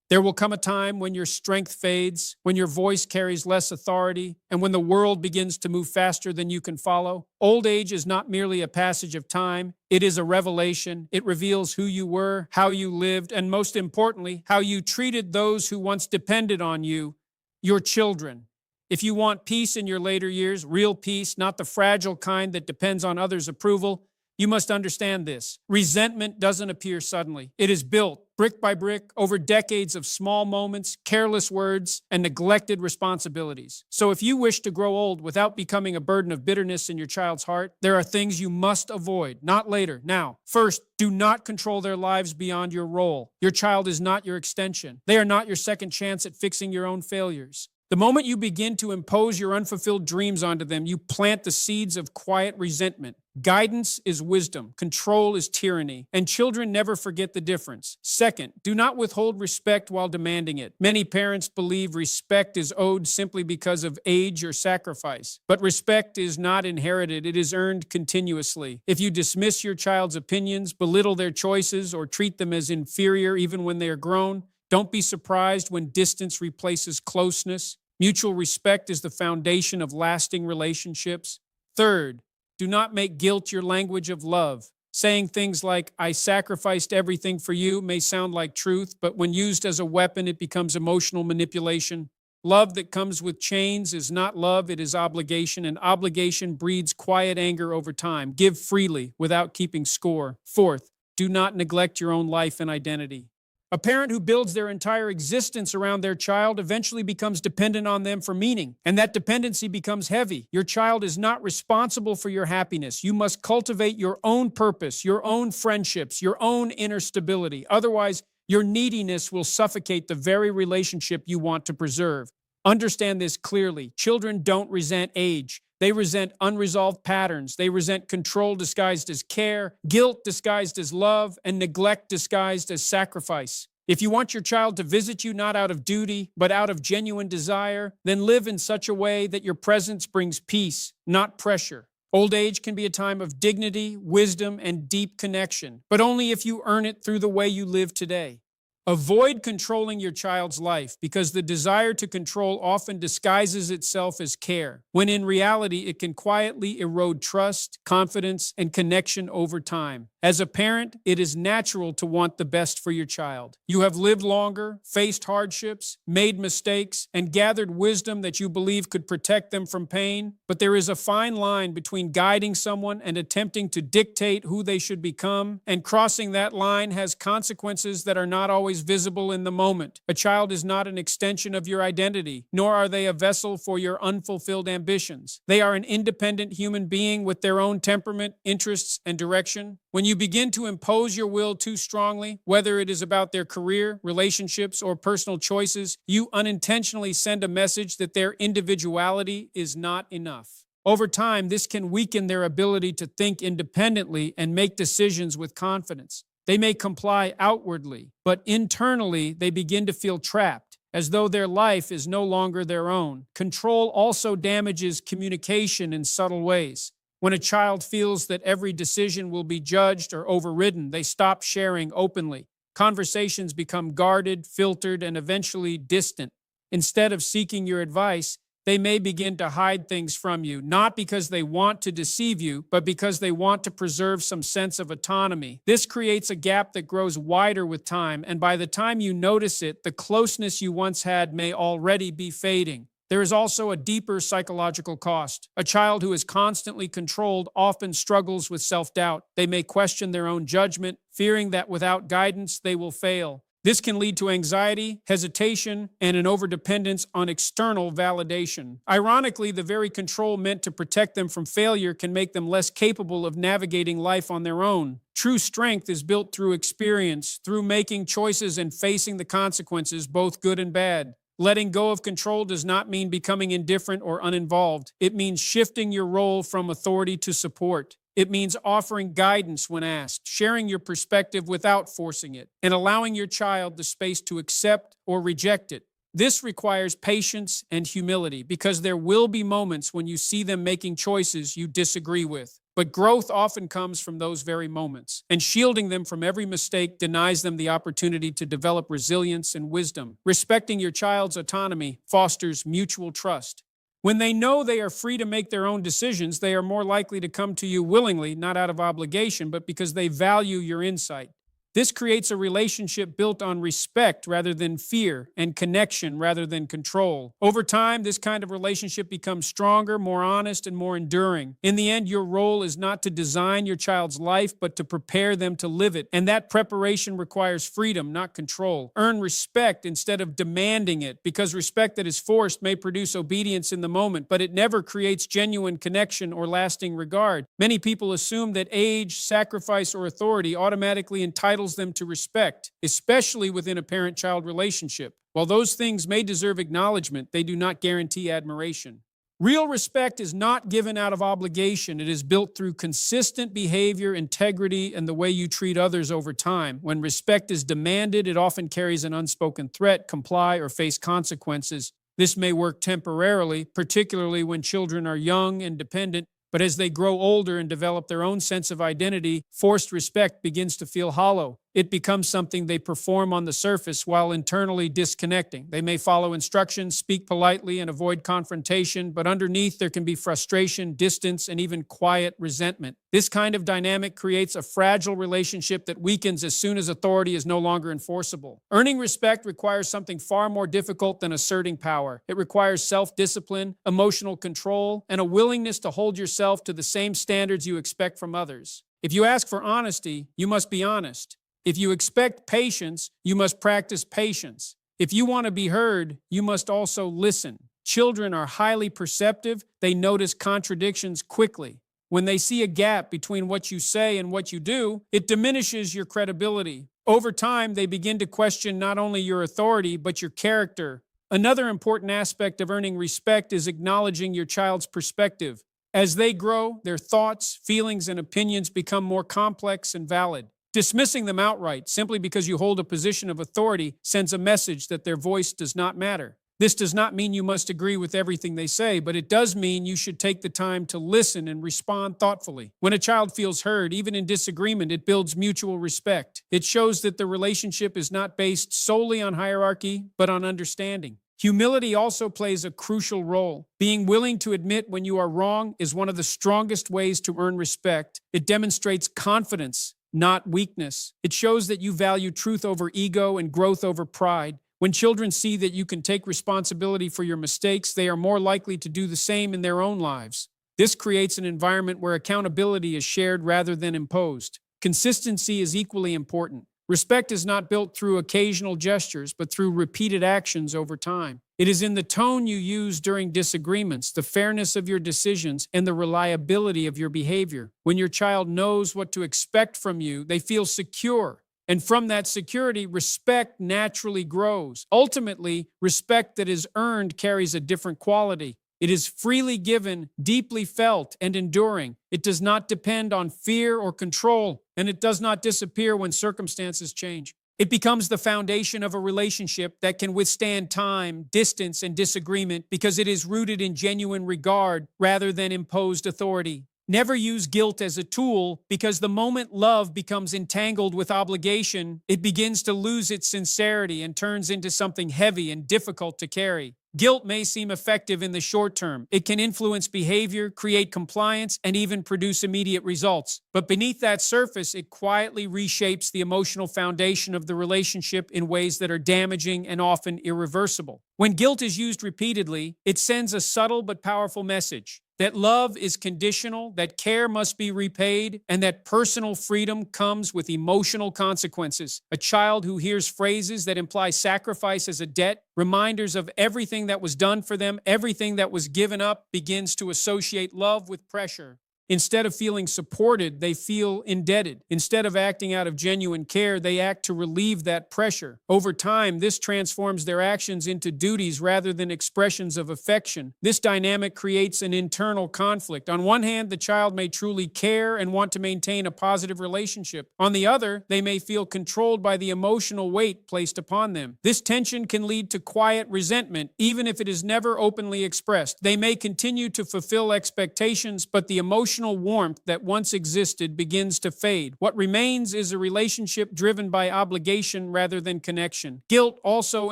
There will come a time when your strength fades, when your voice carries less authority, and when the world begins to move faster than you can follow. Old age is not merely a passage of time, it is a revelation. It reveals who you were, how you lived, and most importantly, how you treated those who once depended on you, your children. If you want peace in your later years, real peace, not the fragile kind that depends on others' approval, you must understand this. Resentment doesn't appear suddenly. It is built brick by brick over decades of small moments, careless words, and neglected responsibilities. So if you wish to grow old without becoming a burden of bitterness in your child's heart, there are things you must avoid, not later, now. First, do not control their lives beyond your role. Your child is not your extension. They are not your second chance at fixing your own failures. The moment you begin to impose your unfulfilled dreams onto them, you plant the seeds of quiet resentment. Guidance is wisdom, control is tyranny, and children never forget the difference. Second, do not withhold respect while demanding it. Many parents believe respect is owed simply because of age or sacrifice. But respect is not inherited, it is earned continuously. If you dismiss your child's opinions, belittle their choices, or treat them as inferior even when they are grown, don't be surprised when distance replaces closeness. Mutual respect is the foundation of lasting relationships. Third, do not make guilt your language of love. Saying things like, "I sacrificed everything for you," may sound like truth, but when used as a weapon, it becomes emotional manipulation. Love that comes with chains is not love, it is obligation, and obligation breeds quiet anger over time. Give freely without keeping score. Fourth, do not neglect your own life and identity. A parent who builds their entire existence around their child eventually becomes dependent on them for meaning, and that dependency becomes heavy. Your child is not responsible for your happiness. You must cultivate your own purpose, your own friendships, your own inner stability. Otherwise, your neediness will suffocate the very relationship you want to preserve. Understand this clearly. Children don't resent age. They resent unresolved patterns. They resent control disguised as care, guilt disguised as love, and neglect disguised as sacrifice. If you want your child to visit you not out of duty, but out of genuine desire, then live in such a way that your presence brings peace, not pressure. Old age can be a time of dignity, wisdom, and deep connection, but only if you earn it through the way you live today. Avoid controlling your child's life because the desire to control often disguises itself as care, when in reality it can quietly erode trust, confidence, and connection over time. As a parent, it is natural to want the best for your child. You have lived longer, faced hardships, made mistakes, and gathered wisdom that you believe could protect them from pain. But there is a fine line between guiding someone and attempting to dictate who they should become, and crossing that line has consequences that are not always visible in the moment. A child is not an extension of your identity, nor are they a vessel for your unfulfilled ambitions. They are an independent human being with their own temperament, interests, and direction. When you begin to impose your will too strongly, whether it is about their career, relationships, or personal choices, you unintentionally send a message that their individuality is not enough. Over time, this can weaken their ability to think independently and make decisions with confidence. They may comply outwardly, but internally they begin to feel trapped, as though their life is no longer their own. Control also damages communication in subtle ways. When a child feels that every decision will be judged or overridden, they stop sharing openly. Conversations become guarded, filtered, and eventually distant. Instead of seeking your advice, they may begin to hide things from you, not because they want to deceive you, but because they want to preserve some sense of autonomy. This creates a gap that grows wider with time, and by the time you notice it, the closeness you once had may already be fading. There is also a deeper psychological cost. A child who is constantly controlled often struggles with self-doubt. They may question their own judgment, fearing that without guidance they will fail. This can lead to anxiety, hesitation, and an overdependence on external validation. Ironically, the very control meant to protect them from failure can make them less capable of navigating life on their own. True strength is built through experience, through making choices and facing the consequences, both good and bad. Letting go of control does not mean becoming indifferent or uninvolved. It means shifting your role from authority to support. It means offering guidance when asked, sharing your perspective without forcing it, and allowing your child the space to accept or reject it. This requires patience and humility because there will be moments when you see them making choices you disagree with. But growth often comes from those very moments, and shielding them from every mistake denies them the opportunity to develop resilience and wisdom. Respecting your child's autonomy fosters mutual trust. When they know they are free to make their own decisions, they are more likely to come to you willingly, not out of obligation, but because they value your insight. This creates a relationship built on respect rather than fear and connection rather than control. Over time, this kind of relationship becomes stronger, more honest, and more enduring. In the end, your role is not to design your child's life, but to prepare them to live it. And that preparation requires freedom, not control. Earn respect instead of demanding it, because respect that is forced may produce obedience in the moment, but it never creates genuine connection or lasting regard. Many people assume that age, sacrifice, or authority automatically entitles them to respect, especially within a parent-child relationship. While those things may deserve acknowledgement, they do not guarantee admiration. Real respect is not given out of obligation. It is built through consistent behavior, integrity, and the way you treat others over time. When respect is demanded, it often carries an unspoken threat, comply, or face consequences. This may work temporarily, particularly when children are young and dependent, but as they grow older and develop their own sense of identity, forced respect begins to feel hollow. It becomes something they perform on the surface while internally disconnecting. They may follow instructions, speak politely, and avoid confrontation, but underneath there can be frustration, distance, and even quiet resentment. This kind of dynamic creates a fragile relationship that weakens as soon as authority is no longer enforceable. Earning respect requires something far more difficult than asserting power. It requires self-discipline, emotional control, and a willingness to hold yourself to the same standards you expect from others. If you ask for honesty, you must be honest. If you expect patience, you must practice patience. If you want to be heard, you must also listen. Children are highly perceptive. They notice contradictions quickly. When they see a gap between what you say and what you do, it diminishes your credibility. Over time, they begin to question not only your authority, but your character. Another important aspect of earning respect is acknowledging your child's perspective. As they grow, their thoughts, feelings, and opinions become more complex and valid. Dismissing them outright simply because you hold a position of authority sends a message that their voice does not matter. This does not mean you must agree with everything they say, but it does mean you should take the time to listen and respond thoughtfully. When a child feels heard, even in disagreement, it builds mutual respect. It shows that the relationship is not based solely on hierarchy, but on understanding. Humility also plays a crucial role. Being willing to admit when you are wrong is one of the strongest ways to earn respect. It demonstrates confidence, not weakness. It shows that you value truth over ego and growth over pride. When children see that you can take responsibility for your mistakes, they are more likely to do the same in their own lives. This creates an environment where accountability is shared rather than imposed. Consistency is equally important. Respect is not built through occasional gestures, but through repeated actions over time. It is in the tone you use during disagreements, the fairness of your decisions, and the reliability of your behavior. When your child knows what to expect from you, they feel secure. And from that security, respect naturally grows. Ultimately, respect that is earned carries a different quality. It is freely given, deeply felt, and enduring. It does not depend on fear or control, and it does not disappear when circumstances change. It becomes the foundation of a relationship that can withstand time, distance, and disagreement because it is rooted in genuine regard rather than imposed authority. Never use guilt as a tool, because the moment love becomes entangled with obligation, it begins to lose its sincerity and turns into something heavy and difficult to carry. Guilt may seem effective in the short term. It can influence behavior, create compliance, and even produce immediate results. But beneath that surface, it quietly reshapes the emotional foundation of the relationship in ways that are damaging and often irreversible. When guilt is used repeatedly, it sends a subtle but powerful message: that love is conditional, that care must be repaid, and that personal freedom comes with emotional consequences. A child who hears phrases that imply sacrifice as a debt, reminders of everything that was done for them, everything that was given up, begins to associate love with pressure. Instead of feeling supported, they feel indebted. Instead of acting out of genuine care, they act to relieve that pressure. Over time, this transforms their actions into duties rather than expressions of affection. This dynamic creates an internal conflict. On one hand, the child may truly care and want to maintain a positive relationship. On the other, they may feel controlled by the emotional weight placed upon them. This tension can lead to quiet resentment, even if it is never openly expressed. They may continue to fulfill expectations, but the emotional emotional warmth that once existed begins to fade. What remains is a relationship driven by obligation rather than connection. Guilt also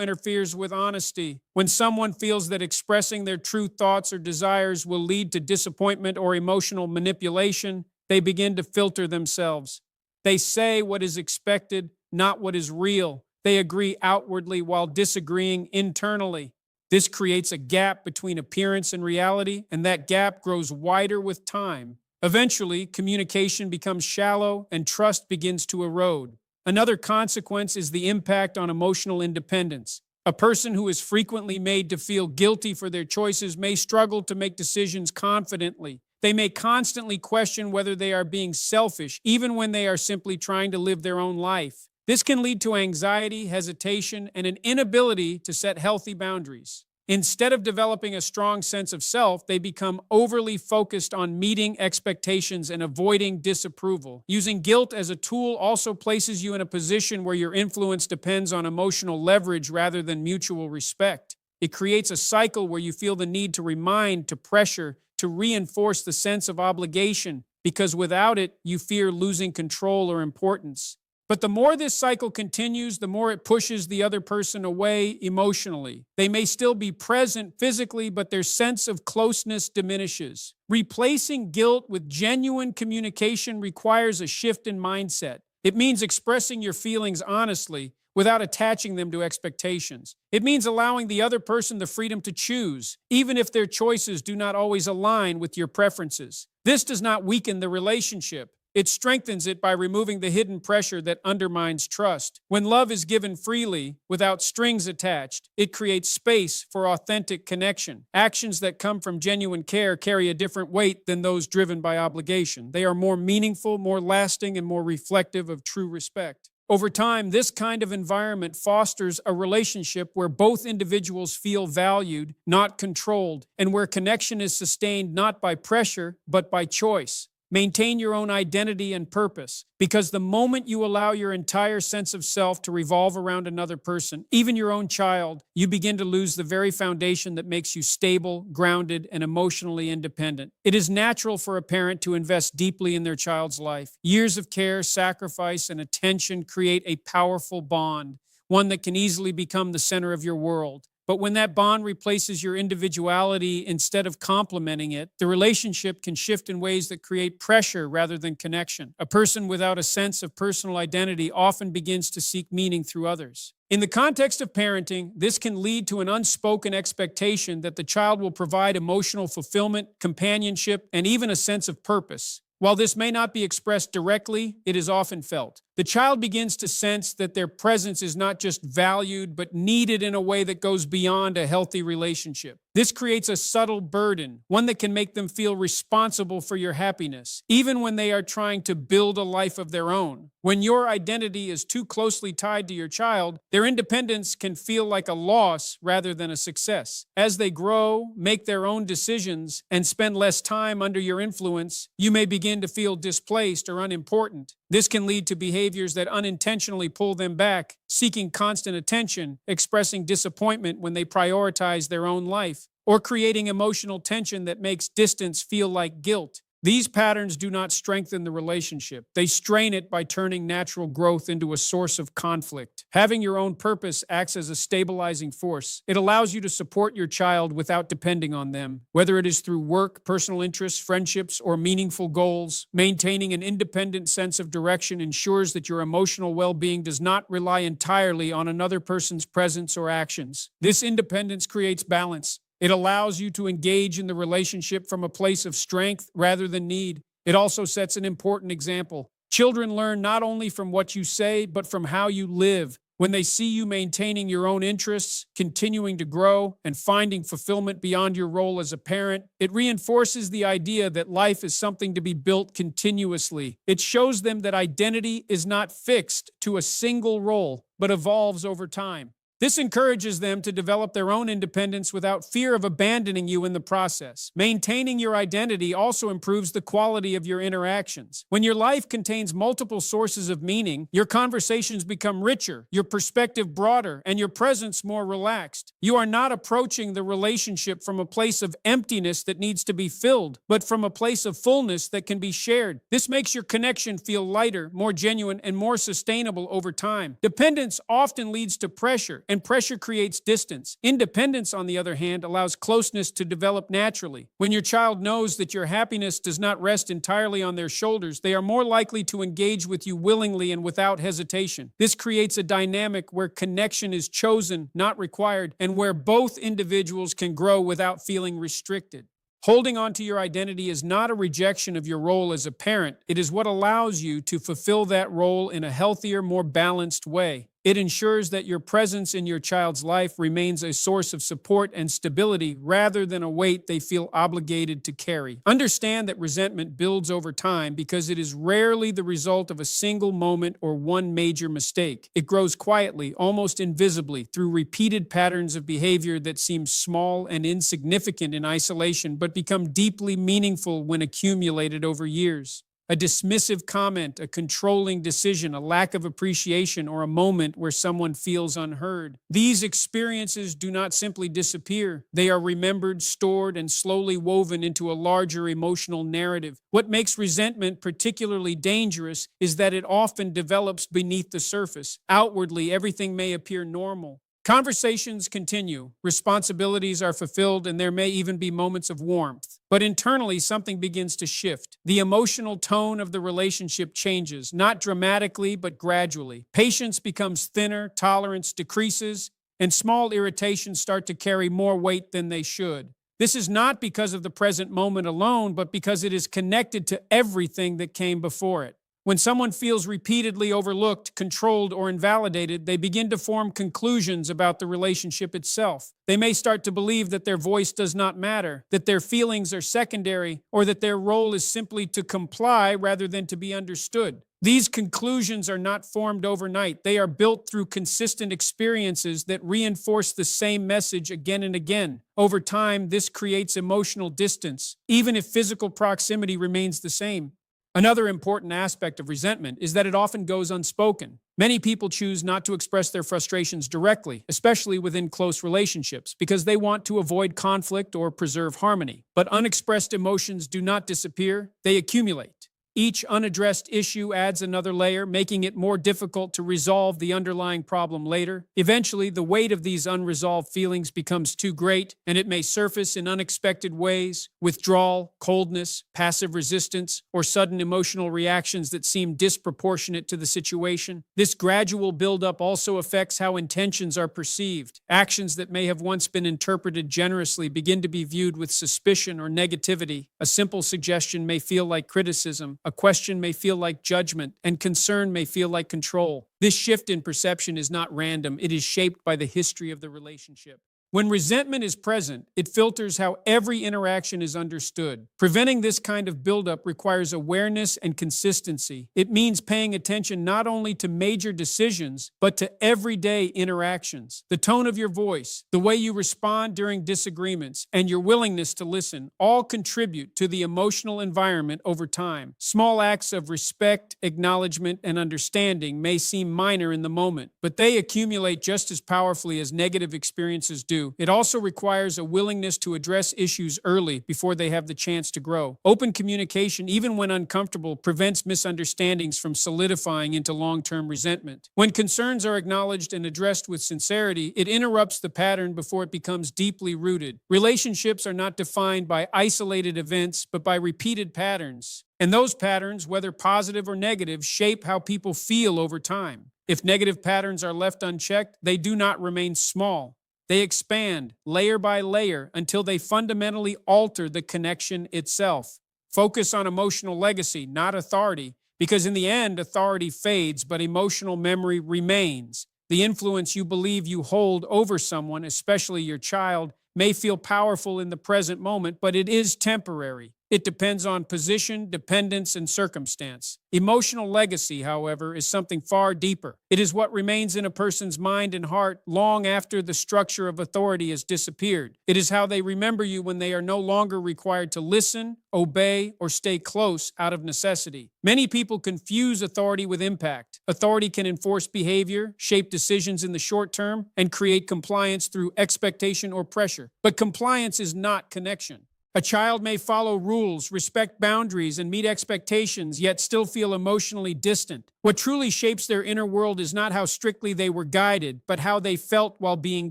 interferes with honesty. When someone feels that expressing their true thoughts or desires will lead to disappointment or emotional manipulation, they begin to filter themselves. They say what is expected, not what is real. They agree outwardly while disagreeing internally. This creates a gap between appearance and reality, and that gap grows wider with time. Eventually, communication becomes shallow and trust begins to erode. Another consequence is the impact on emotional independence. A person who is frequently made to feel guilty for their choices may struggle to make decisions confidently. They may constantly question whether they are being selfish, even when they are simply trying to live their own life. This can lead to anxiety, hesitation, and an inability to set healthy boundaries. Instead of developing a strong sense of self, they become overly focused on meeting expectations and avoiding disapproval. Using guilt as a tool also places you in a position where your influence depends on emotional leverage rather than mutual respect. It creates a cycle where you feel the need to remind, to pressure, to reinforce the sense of obligation, because without it, you fear losing control or importance. But the more this cycle continues, the more it pushes the other person away emotionally. They may still be present physically, but their sense of closeness diminishes. Replacing guilt with genuine communication requires a shift in mindset. It means expressing your feelings honestly without attaching them to expectations. It means allowing the other person the freedom to choose, even if their choices do not always align with your preferences. This does not weaken the relationship. It strengthens it by removing the hidden pressure that undermines trust. When love is given freely, without strings attached, it creates space for authentic connection. Actions that come from genuine care carry a different weight than those driven by obligation. They are more meaningful, more lasting, and more reflective of true respect. Over time, this kind of environment fosters a relationship where both individuals feel valued, not controlled, and where connection is sustained not by pressure, but by choice. Maintain your own identity and purpose, because the moment you allow your entire sense of self to revolve around another person, even your own child, you begin to lose the very foundation that makes you stable, grounded, and emotionally independent. It is natural for a parent to invest deeply in their child's life. Years of care, sacrifice, and attention create a powerful bond, one that can easily become the center of your world. But when that bond replaces your individuality instead of complementing it, the relationship can shift in ways that create pressure rather than connection. A person without a sense of personal identity often begins to seek meaning through others. In the context of parenting, this can lead to an unspoken expectation that the child will provide emotional fulfillment, companionship, and even a sense of purpose. While this may not be expressed directly, it is often felt. The child begins to sense that their presence is not just valued, but needed in a way that goes beyond a healthy relationship. This creates a subtle burden, one that can make them feel responsible for your happiness, even when they are trying to build a life of their own. When your identity is too closely tied to your child, their independence can feel like a loss rather than a success. As they grow, make their own decisions, and spend less time under your influence, you may begin to feel displaced or unimportant. This can lead to behaviors that unintentionally pull them back, seeking constant attention, expressing disappointment when they prioritize their own life, or creating emotional tension that makes distance feel like guilt. These patterns do not strengthen the relationship. They strain it by turning natural growth into a source of conflict. Having your own purpose acts as a stabilizing force. It allows you to support your child without depending on them. Whether it is through work, personal interests, friendships, or meaningful goals, maintaining an independent sense of direction ensures that your emotional well-being does not rely entirely on another person's presence or actions. This independence creates balance. It allows you to engage in the relationship from a place of strength rather than need. It also sets an important example. Children learn not only from what you say, but from how you live. When they see you maintaining your own interests, continuing to grow, and finding fulfillment beyond your role as a parent, it reinforces the idea that life is something to be built continuously. It shows them that identity is not fixed to a single role, but evolves over time. This encourages them to develop their own independence without fear of abandoning you in the process. Maintaining your identity also improves the quality of your interactions. When your life contains multiple sources of meaning, your conversations become richer, your perspective broader, and your presence more relaxed. You are not approaching the relationship from a place of emptiness that needs to be filled, but from a place of fullness that can be shared. This makes your connection feel lighter, more genuine, and more sustainable over time. Dependence often leads to pressure, and pressure creates distance. Independence, on the other hand, allows closeness to develop naturally. When your child knows that your happiness does not rest entirely on their shoulders, they are more likely to engage with you willingly and without hesitation. This creates a dynamic where connection is chosen, not required, and where both individuals can grow without feeling restricted. Holding on to your identity is not a rejection of your role as a parent. It is what allows you to fulfill that role in a healthier, more balanced way. It ensures that your presence in your child's life remains a source of support and stability rather than a weight they feel obligated to carry. Understand that resentment builds over time because it is rarely the result of a single moment or one major mistake. It grows quietly, almost invisibly, through repeated patterns of behavior that seem small and insignificant in isolation but become deeply meaningful when accumulated over years. A dismissive comment, a controlling decision, a lack of appreciation, or a moment where someone feels unheard. These experiences do not simply disappear. They are remembered, stored, and slowly woven into a larger emotional narrative. What makes resentment particularly dangerous is that it often develops beneath the surface. Outwardly, everything may appear normal. Conversations continue, responsibilities are fulfilled, and there may even be moments of warmth. But internally, something begins to shift. The emotional tone of the relationship changes, not dramatically, but gradually. Patience becomes thinner, tolerance decreases, and small irritations start to carry more weight than they should. This is not because of the present moment alone, but because it is connected to everything that came before it. When someone feels repeatedly overlooked, controlled, or invalidated, they begin to form conclusions about the relationship itself. They may start to believe that their voice does not matter, that their feelings are secondary, or that their role is simply to comply rather than to be understood. These conclusions are not formed overnight. They are built through consistent experiences that reinforce the same message again and again. Over time, this creates emotional distance, even if physical proximity remains the same. Another important aspect of resentment is that it often goes unspoken. Many people choose not to express their frustrations directly, especially within close relationships, because they want to avoid conflict or preserve harmony. But unexpressed emotions do not disappear, they accumulate. Each unaddressed issue adds another layer, making it more difficult to resolve the underlying problem later. Eventually, the weight of these unresolved feelings becomes too great, and it may surface in unexpected ways: withdrawal, coldness, passive resistance, or sudden emotional reactions that seem disproportionate to the situation. This gradual buildup also affects how intentions are perceived. Actions that may have once been interpreted generously begin to be viewed with suspicion or negativity. A simple suggestion may feel like criticism. A question may feel like judgment, and concern may feel like control. This shift in perception is not random. It is shaped by the history of the relationship. When resentment is present, it filters how every interaction is understood. Preventing this kind of buildup requires awareness and consistency. It means paying attention not only to major decisions, but to everyday interactions. The tone of your voice, the way you respond during disagreements, and your willingness to listen all contribute to the emotional environment over time. Small acts of respect, acknowledgement, and understanding may seem minor in the moment, but they accumulate just as powerfully as negative experiences do. It also requires a willingness to address issues early before they have the chance to grow. Open communication, even when uncomfortable, prevents misunderstandings from solidifying into long-term resentment. When concerns are acknowledged and addressed with sincerity, it interrupts the pattern before it becomes deeply rooted. Relationships are not defined by isolated events, but by repeated patterns. And those patterns, whether positive or negative, shape how people feel over time. If negative patterns are left unchecked, they do not remain small. They expand layer by layer until they fundamentally alter the connection itself. Focus on emotional legacy, not authority, because in the end, authority fades, but emotional memory remains. The influence you believe you hold over someone, especially your child, may feel powerful in the present moment, but it is temporary. It depends on position, dependence, and circumstance. Emotional legacy, however, is something far deeper. It is what remains in a person's mind and heart long after the structure of authority has disappeared. It is how they remember you when they are no longer required to listen, obey, or stay close out of necessity. Many people confuse authority with impact. Authority can enforce behavior, shape decisions in the short term, and create compliance through expectation or pressure. But compliance is not connection. A child may follow rules, respect boundaries, and meet expectations, yet still feel emotionally distant. What truly shapes their inner world is not how strictly they were guided, but how they felt while being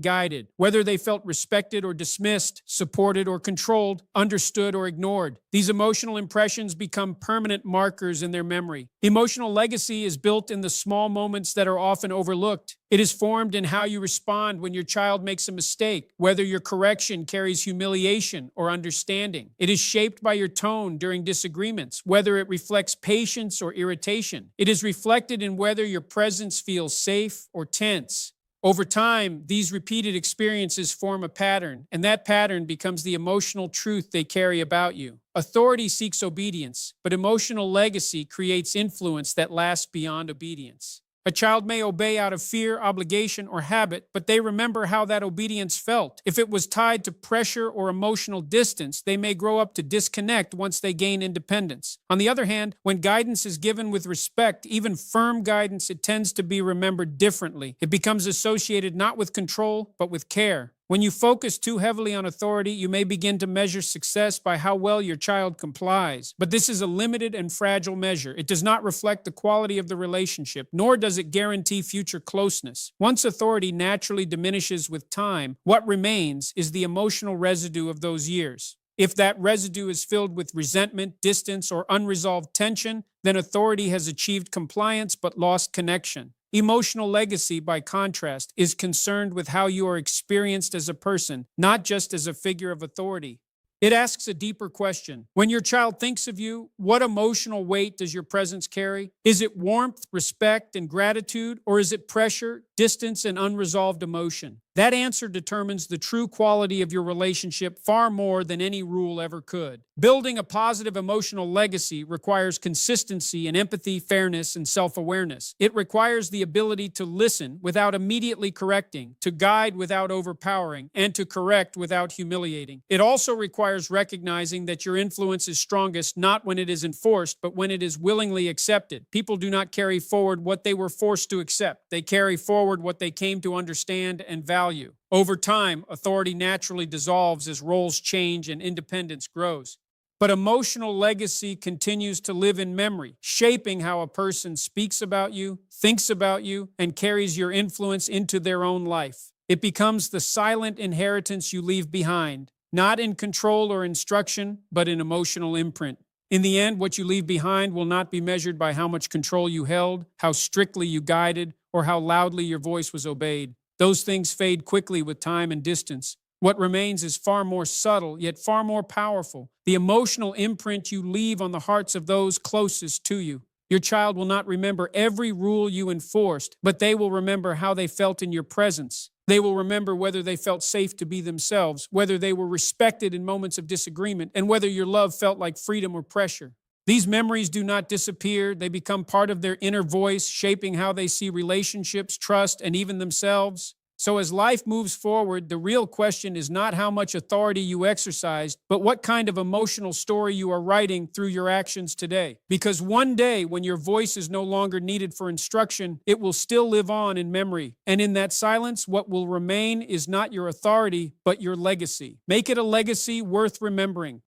guided. Whether they felt respected or dismissed, supported or controlled, understood or ignored. These emotional impressions become permanent markers in their memory. Emotional legacy is built in the small moments that are often overlooked. It is formed in how you respond when your child makes a mistake, whether your correction carries humiliation or understanding. It is shaped by your tone during disagreements, whether it reflects patience or irritation. It is reflected in whether your presence feels safe or tense. Over time, these repeated experiences form a pattern, and that pattern becomes the emotional truth they carry about you. Authority seeks obedience, but emotional legacy creates influence that lasts beyond obedience. A child may obey out of fear, obligation, or habit, but they remember how that obedience felt. If it was tied to pressure or emotional distance, they may grow up to disconnect once they gain independence. On the other hand, when guidance is given with respect, even firm guidance, it tends to be remembered differently. It becomes associated not with control, but with care. When you focus too heavily on authority, you may begin to measure success by how well your child complies. But this is a limited and fragile measure. It does not reflect the quality of the relationship, nor does it guarantee future closeness. Once authority naturally diminishes with time, what remains is the emotional residue of those years. If that residue is filled with resentment, distance, or unresolved tension, then authority has achieved compliance but lost connection. Emotional legacy, by contrast, is concerned with how you are experienced as a person, not just as a figure of authority. It asks a deeper question. When your child thinks of you, what emotional weight does your presence carry? Is it warmth, respect, and gratitude, or is it pressure, distance, and unresolved emotion? That answer determines the true quality of your relationship far more than any rule ever could. Building a positive emotional legacy requires consistency in empathy, fairness, and self-awareness. It requires the ability to listen without immediately correcting, to guide without overpowering, and to correct without humiliating. It also requires recognizing that your influence is strongest not when it is enforced, but when it is willingly accepted. People do not carry forward what they were forced to accept. They carry forward what they came to understand and value. Over time, authority naturally dissolves as roles change and independence grows. But emotional legacy continues to live in memory, shaping how a person speaks about you, thinks about you, and carries your influence into their own life. It becomes the silent inheritance you leave behind, not in control or instruction, but in emotional imprint. In the end, what you leave behind will not be measured by how much control you held, how strictly you guided, or how loudly your voice was obeyed. Those things fade quickly with time and distance. What remains is far more subtle, yet far more powerful. The emotional imprint you leave on the hearts of those closest to you. Your child will not remember every rule you enforced, but they will remember how they felt in your presence. They will remember whether they felt safe to be themselves, whether they were respected in moments of disagreement, and whether your love felt like freedom or pressure. These memories do not disappear. They become part of their inner voice, shaping how they see relationships, trust, and even themselves. So as life moves forward, the real question is not how much authority you exercised, but what kind of emotional story you are writing through your actions today. Because one day, when your voice is no longer needed for instruction, it will still live on in memory. And in that silence, what will remain is not your authority, but your legacy. Make it a legacy worth remembering.